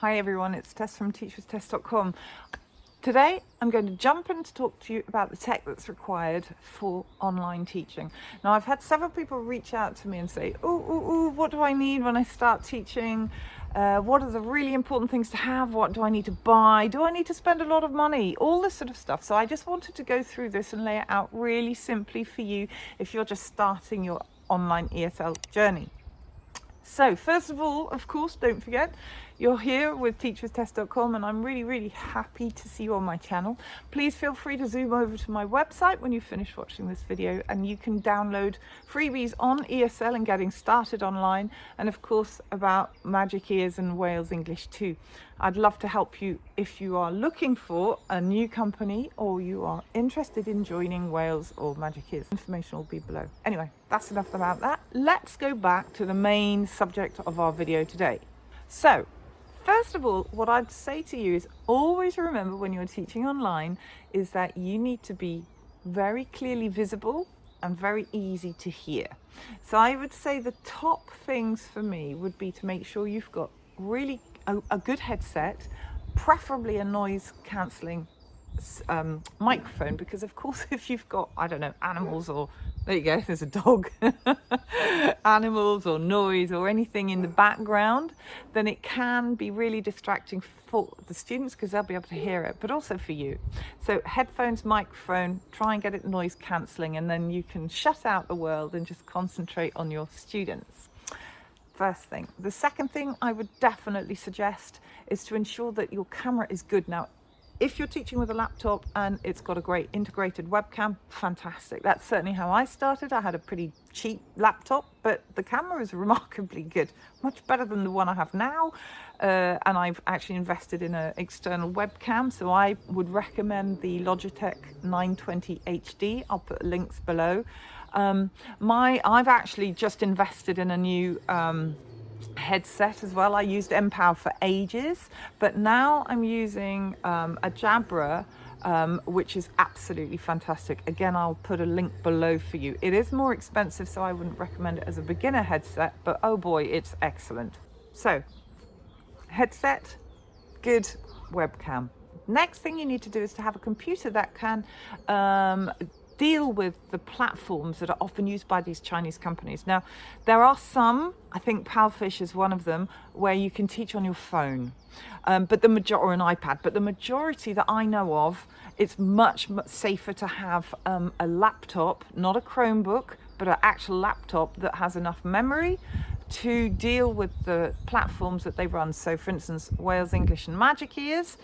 Hi everyone, it's Tess from teachwithtess.com. Today I'm going to jump in to talk to you about the tech that's required for online teaching. Now I've had several people reach out to me and say, what do I need when I start teaching? What are the really important things to have? What do I need to buy? Do I need to spend a lot of money? All this sort of stuff. So I just wanted to go through this and lay it out really simply for you if you're just starting your online ESL journey. So first of all, of course, don't forget, you're here with teachwithtess.com and I'm really happy to see you on my channel. Please feel free to zoom over to my website when you finish watching this video and you can download freebies on ESL and getting started online, and of course about Magic Ears and Wales English too. I'd love to help you if you are looking for a new company or you are interested in joining Wales or Magic Ears. Information will be below. Anyway, that's enough about that. Let's go back to the main subject of our video today. So, first of all, what I'd say to you is always remember when you're teaching online is that you need to be very clearly visible and very easy to hear. So I would say the top things for me would be to make sure you've got really a good headset, preferably a noise cancelling microphone, because of course if you've got, I don't know, animals, or there you go, there's a dog, animals or noise or anything in the background, then it can be really distracting for the students because they'll be able to hear it, but also for you. So headphones, microphone, try and get it noise cancelling, and then you can shut out the world and just concentrate on your students. First thing. The second thing I would definitely suggest is to ensure that your camera is good. Now, if you're teaching with a laptop and it's got a great integrated webcam, fantastic. That's certainly how I started. I had a pretty cheap laptop, but the camera is remarkably good, much better than the one I have now. And I've actually invested in an external webcam, so I would recommend the Logitech 920 HD. I'll put links below. I've actually just invested in a new headset as well. I used Empower for ages, but now I'm using a Jabra, which is absolutely fantastic. Again, I'll put a link below for you. It is more expensive, so I wouldn't recommend it as a beginner headset, but oh boy, it's excellent. So, headset, good webcam. Next thing you need to do is to have a computer that can deal with the platforms that are often used by these Chinese companies. Now, there are some, I think Palfish is one of them, where you can teach on your phone, or an iPad, but the majority that I know of, it's much safer to have a laptop, not a Chromebook, but an actual laptop that has enough memory to deal with the platforms that they run. So for instance, Wales English and Magic Ears,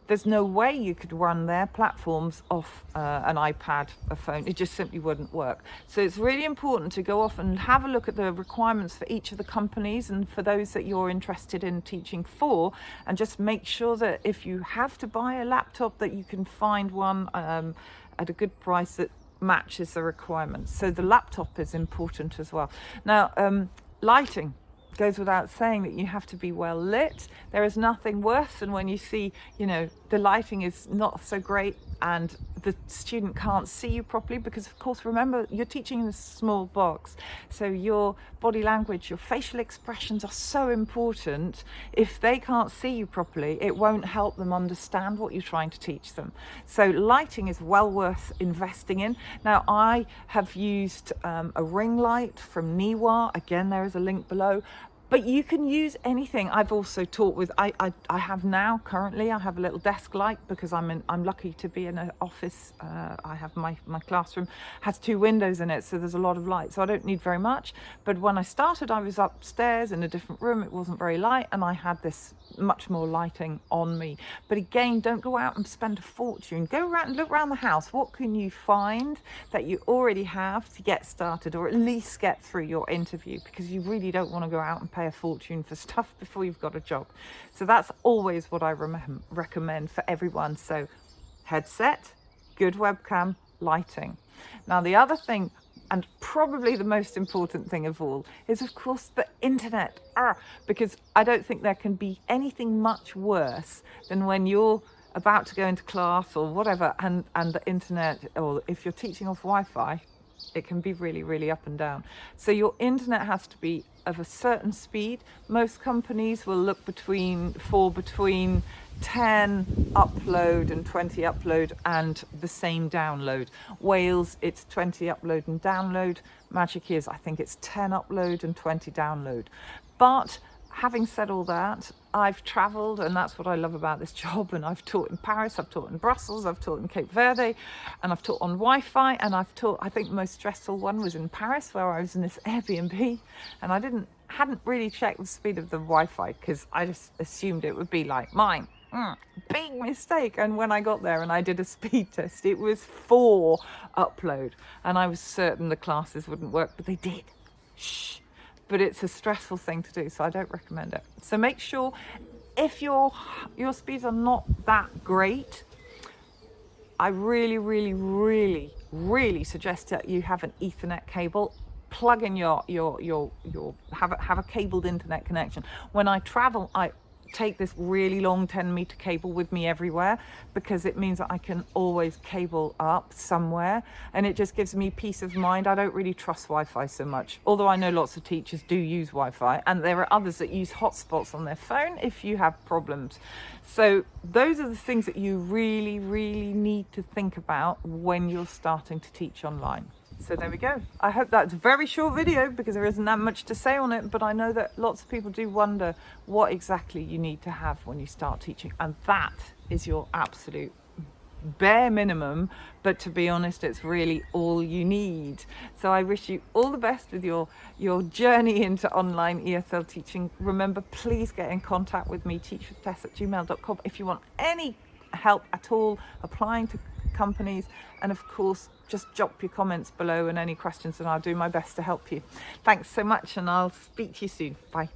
there's no way you could run their platforms off an iPad, a phone. It just simply wouldn't work. So it's really important to go off and have a look at the requirements for each of the companies and for those that you're interested in teaching for, and just make sure that if you have to buy a laptop, that you can find one at a good price that matches the requirements. So the laptop is important as well. Now, lighting. Goes without saying that you have to be well lit. There is nothing worse than when you see, the lighting is not so great and the student can't see you properly, because of course, remember, you're teaching in a small box. So your body language, your facial expressions are so important. If they can't see you properly, it won't help them understand what you're trying to teach them. So lighting is well worth investing in. Now, I have used a ring light from Niwa. Again, there is a link below. But you can use anything. I've also taught with, I have now, currently, I have a little desk light because I'm lucky to be in an office. I have my classroom has 2 windows in it, so there's a lot of light. So I don't need very much. But when I started, I was upstairs in a different room. It wasn't very light, and I had this much more lighting on me. But again, don't go out and spend a fortune. Go around and look around the house. What can you find that you already have to get started, or at least get through your interview? Because you really don't want to go out and pay a fortune for stuff before you've got a job. So that's always what I recommend for everyone. So headset, good webcam, lighting. Now the other thing, and probably the most important thing of all, is of course the internet. Because I don't think there can be anything much worse than when you're about to go into class or whatever, and the internet, or if you're teaching off Wi-Fi, It can be really, really up and down. So your internet has to be of a certain speed. Most companies will look between 10 upload and 20 upload and the same download. Wales, it's 20 upload and download. Magic is, I think it's 10 upload and 20 download. But having said all that, I've travelled, and that's what I love about this job. And I've taught in Paris, I've taught in Brussels, I've taught in Cape Verde, and I've taught on Wi-Fi. And I've taught, I think the most stressful one was in Paris, where I was in this Airbnb, and I hadn't really checked the speed of the Wi-Fi because I just assumed it would be like mine. Big mistake. And when I got there and I did a speed test, it was 4 upload, and I was certain the classes wouldn't work, but they did. Shh. But it's a stressful thing to do, so I don't recommend it. So make sure, if your speeds are not that great, I really, really, really, really suggest that you have an Ethernet cable. Plug in have a cabled internet connection. When I travel, I take this really long 10-meter cable with me everywhere, because it means that I can always cable up somewhere, and it just gives me peace of mind. I don't really trust Wi-Fi so much, although I know lots of teachers do use Wi-Fi, and there are others that use hotspots on their phone if you have problems. So those are the things that you really, really need to think about when you're starting to teach online. So there we go. I hope that's a very short video, because there isn't that much to say on it, but I know that lots of people do wonder what exactly you need to have when you start teaching, and that is your absolute bare minimum. But to be honest, it's really all you need. So I wish you all the best with your journey into online ESL teaching. Remember, please get in contact with me, teachwithtess@gmail.com, if you want any help at all applying to companies, and of course just drop your comments below and any questions, and I'll do my best to help you. Thanks so much, and I'll speak to you soon. Bye.